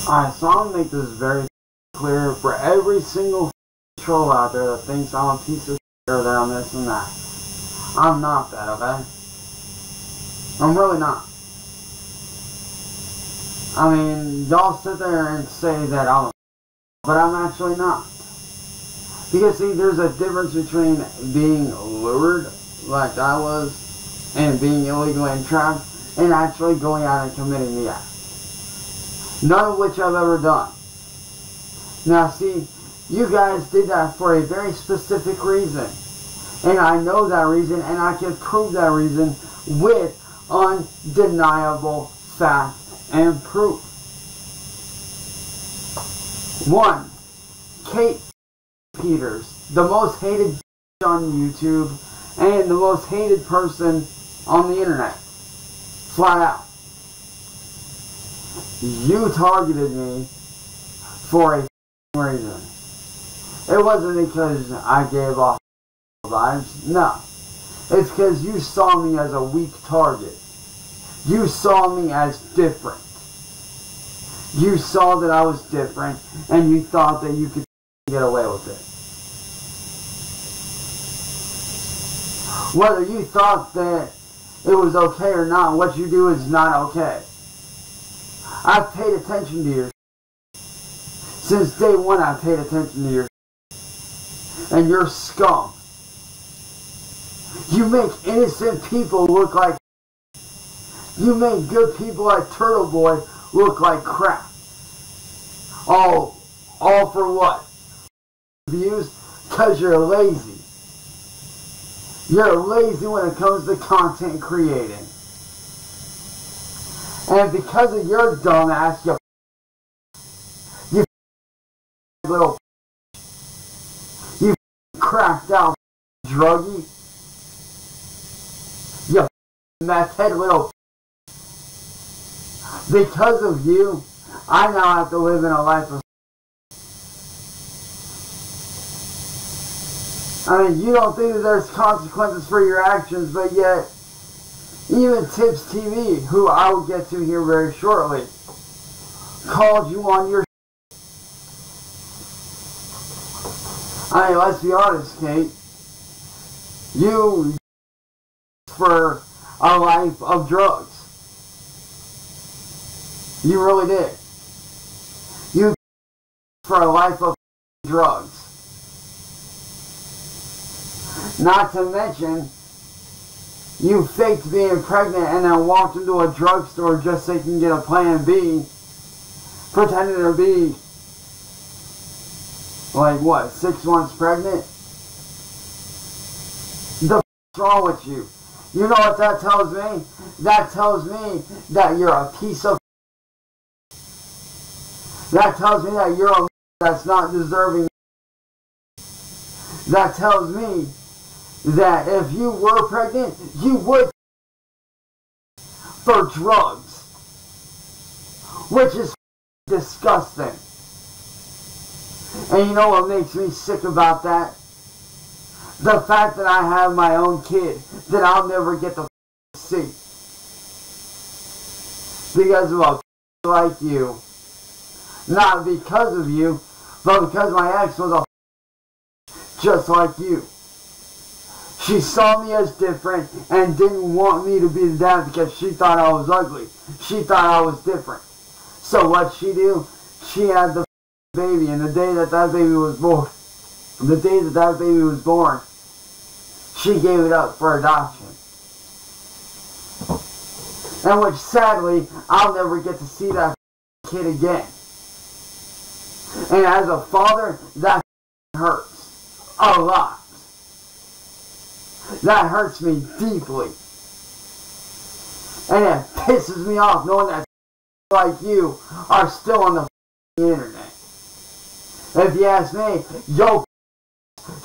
Alright, so I'll make this very clear for every single troll out there that thinks I'm a piece of shit or that I'm this and that. I'm not that, okay? I'm really not. I mean, y'all sit there and say that I'm a but I'm actually not. Because see, there's a difference between being lured, like I was, and being illegally entrapped, and actually going out and committing the act. None of which I've ever done. Now see, you guys did that for a very specific reason. And I know that reason, and I can prove that reason with undeniable fact and proof. 1. Kate Peters, the most hated on YouTube, and the most hated person on the internet. Flat out. You targeted me for a reason. It wasn't because I gave off vibes. No. It's because you saw me as a weak target. You saw me as different. You saw that I was different, and you thought that you could get away with it. Whether you thought that it was okay or not, what you do is not okay. I've paid attention to your since day one. I've paid attention to your and your scum. You make innocent people look like you make good people like Turtle Boy look like crap. All for what? Views? Because you're lazy. You're lazy when it comes to content creating. And because of your dumb ass, you little, you cracked out druggie, you meth head little. Because of you, I now have to live in a life of. I mean, you don't think that there's consequences for your actions, but yet, even Tips TV, who I will get to here very shortly, called you on your. I mean, let's be honest, Kate. You for a life of drugs. You really did. You for a life of drugs. Not to mention, you faked being pregnant and then walked into a drugstore just so you can get a plan B, pretending to be, like what, 6 months pregnant? The f***'s wrong with you? You know what that tells me? That tells me that you're a piece of that tells me that you're a that's not deserving. That tells me that if you were pregnant, you would for drugs, which is disgusting. And you know what makes me sick about that? The fact that I have my own kid that I'll never get to see because of a like you. Not because of you, but because my ex was a just like you. She saw me as different and didn't want me to be that because she thought I was ugly. She thought I was different. So what'd she do? She had the baby, and the day that that baby was born, she gave it up for adoption. And which sadly, I'll never get to see that kid again. And as a father, that hurts a lot. That hurts me deeply. And it pisses me off knowing that like you are still on the internet. If you ask me, yo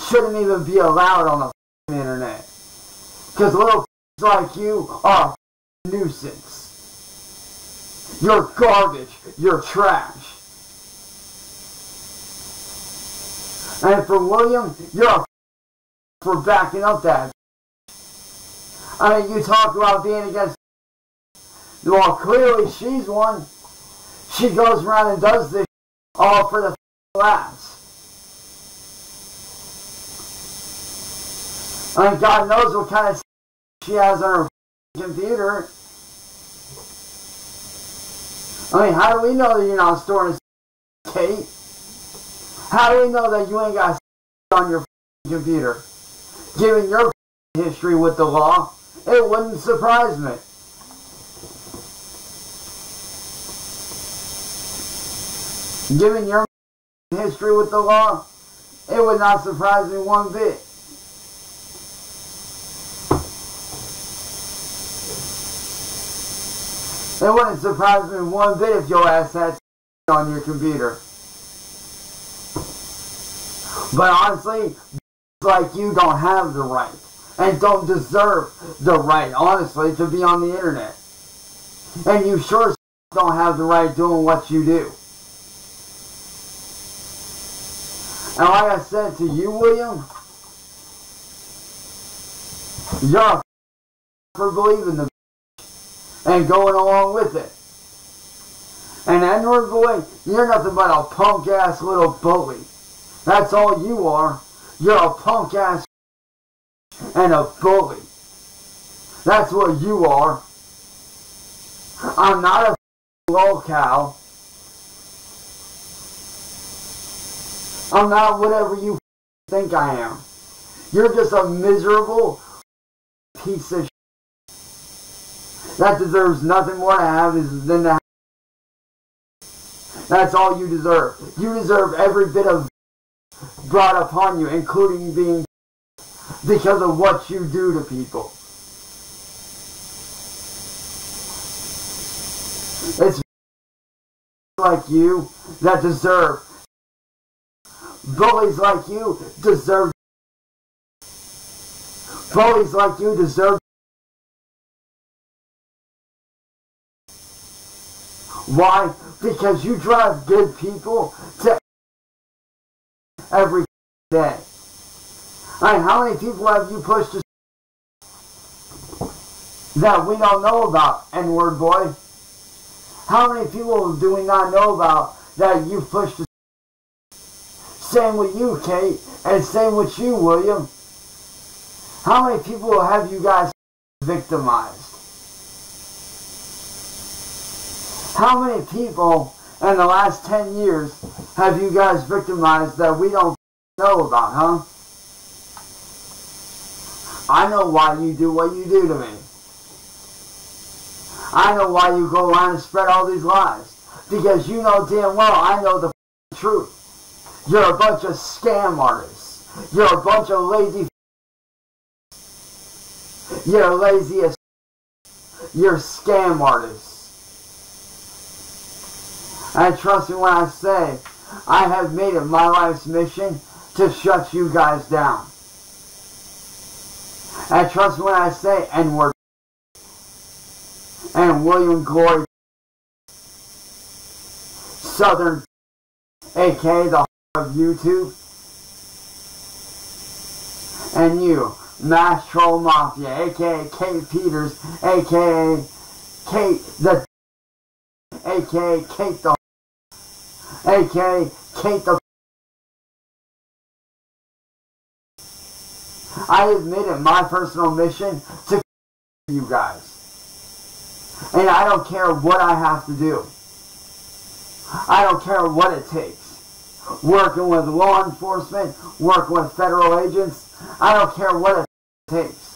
shouldn't even be allowed on the internet. Because little like you are a nuisance. You're garbage. You're trash. And for William, you're a for backing up that. I mean, you talk about being against. Well, clearly she's one. She goes around and does this all for the laughs. I mean, God knows what kind of she has on her computer. I mean, how do we know that you're not storing Kate? How do we know that you ain't got on your computer? Given your history with the law, it wouldn't surprise me. Given your history with the law, it would not surprise me one bit. It wouldn't surprise me one bit if your ass had on your computer. But honestly, like you don't have the right and don't deserve the right, honestly, to be on the internet. And you sure don't have the right doing what you do. And like I said to you, William, you're for believing the and going along with it. And N-word boy, you're nothing but a punk ass little bully. That's all you are. You're a punk ass and a bully. That's what you are. I'm not a lolcow. I'm not whatever you think I am. You're just a miserable piece of shit that deserves nothing more to have than to have. That's all you deserve. You deserve every bit of brought upon you, including being because of what you do to people. It's like you that deserve. Bullies like you deserve. Bullies like you deserve. Why? Because you drive good people to every day. I mean, how many people have you pushed to that we don't know about, N-word boy? How many people do we not know about that you pushed to? Same with you, Kate, and same with you, William. How many people have you guys victimized? How many people in the last 10 years have you guys victimized that we don't know about, huh? I know why you do what you do to me. I know why you go around and spread all these lies. Because you know damn well I know the truth. You're a bunch of scam artists. You're a bunch of lazy. You're lazy as. You're scam artists. And trust me when I say, I have made it my life's mission to shut you guys down. And trust me when I say N-word and William Glory Southern, aka the heart of YouTube, and you, Mass Troll Mafia, aka Kate Peters, aka Kate the, aka Kate the, aka Kate the. I have made it my personal mission to you guys. And I don't care what I have to do. I don't care what it takes. Working with law enforcement, working with federal agents, I don't care what it takes.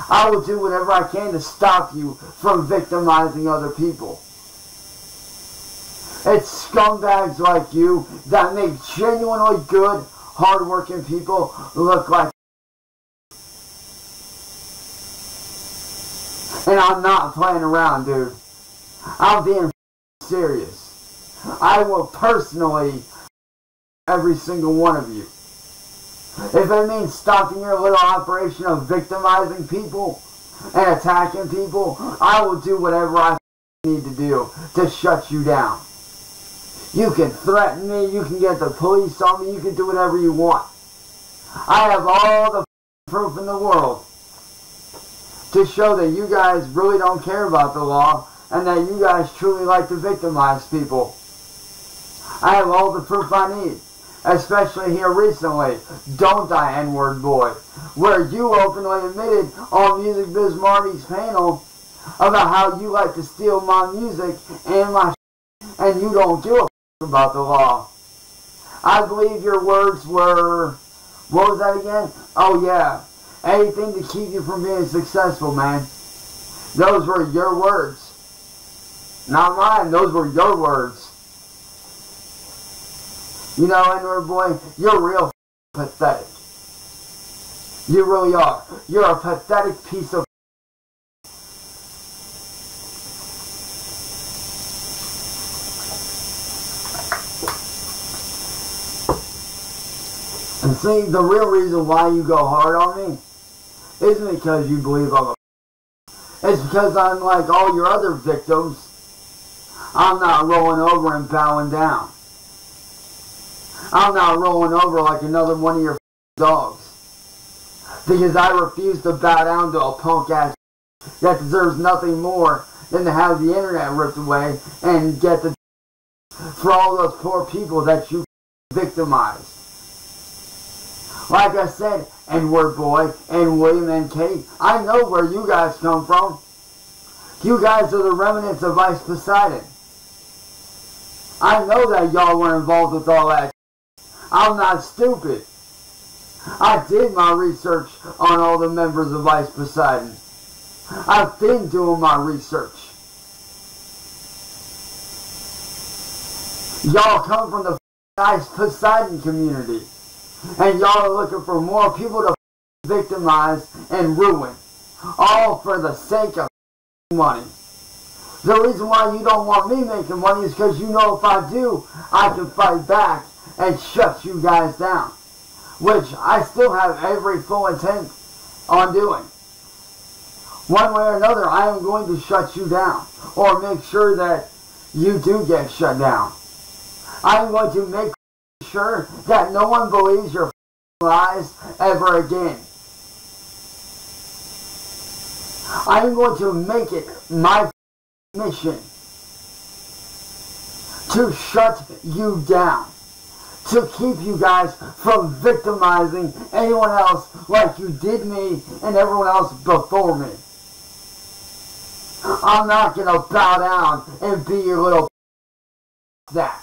I will do whatever I can to stop you from victimizing other people. It's scumbags like you that make genuinely good, hard-working people look like. And I'm not playing around, dude. I'm being serious. I will personally every single one of you. If it means stopping your little operation of victimizing people and attacking people, I will do whatever I need to do to shut you down. You can threaten me, you can get the police on me, you can do whatever you want. I have all the proof in the world to show that you guys really don't care about the law and that you guys truly like to victimize people. I have all the proof I need, especially here recently, Don't I, N-Word Boy, where you openly admitted on Music Biz Marty's panel about how you like to steal my music and my and you don't give a about the law. I believe your words were, what was that again? Oh yeah, anything to keep you from being successful, man. Those were your words. Not mine, those were your words. You know, N-Word Boy, you're real pathetic. You really are. You're a pathetic piece of And see, the real reason why you go hard on me isn't because you believe I'm a It's because I'm like all your other victims. I'm not rolling over and bowing down. I'm not rolling over like another one of your dogs. Because I refuse to bow down to a punk ass that deserves nothing more than to have the internet ripped away and get the for all those poor people that you victimized. Like I said, N-Word Boy and William and Kate, I know where you guys come from. You guys are the remnants of Ice Poseidon. I know that y'all were involved with all that. I'm not stupid. I did my research on all the members of Ice Poseidon. I've been doing my research. Y'all come from the Ice Poseidon community. And y'all are looking for more people to victimize and ruin. All for the sake of money. The reason why you don't want me making money is because you know if I do, I can fight back and shut you guys down. Which I still have every full intent on doing. One way or another, I am going to shut you down. Or make sure that you do get shut down. I am going to make sure that no one believes your lies ever again. I am going to make it my mission to shut you down, to keep you guys from victimizing anyone else like you did me and everyone else before me. I'm not going to bow down and be your little that.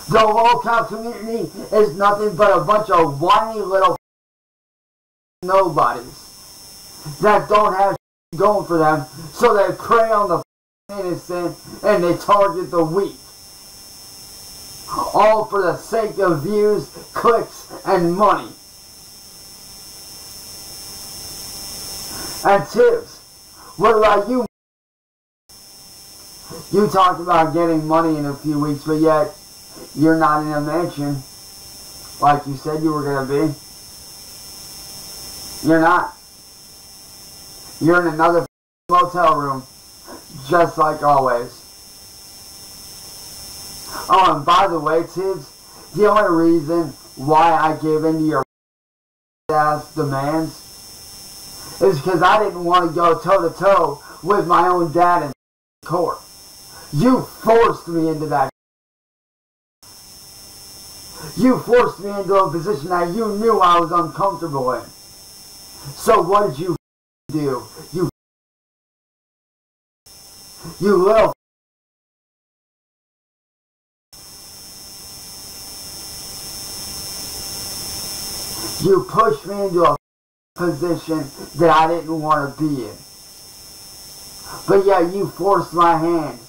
The low-cap community is nothing but a bunch of whiny little nobodies that don't have going for them, so they prey on the innocent and they target the weak. All for the sake of views, clicks, and money. And tips. What about you? You talked about getting money in a few weeks, but yet you're not in a mansion like you said you were going to be. You're not. You're in another motel room, just like always. Oh, and by the way, Tibbs, the only reason why I gave in to your ass demands is because I didn't want to go toe-to-toe with my own dad in court. You forced me into that. You forced me into a position that you knew I was uncomfortable in. So what did you do? You little you pushed me into a position that I didn't want to be in. But yeah, you forced my hand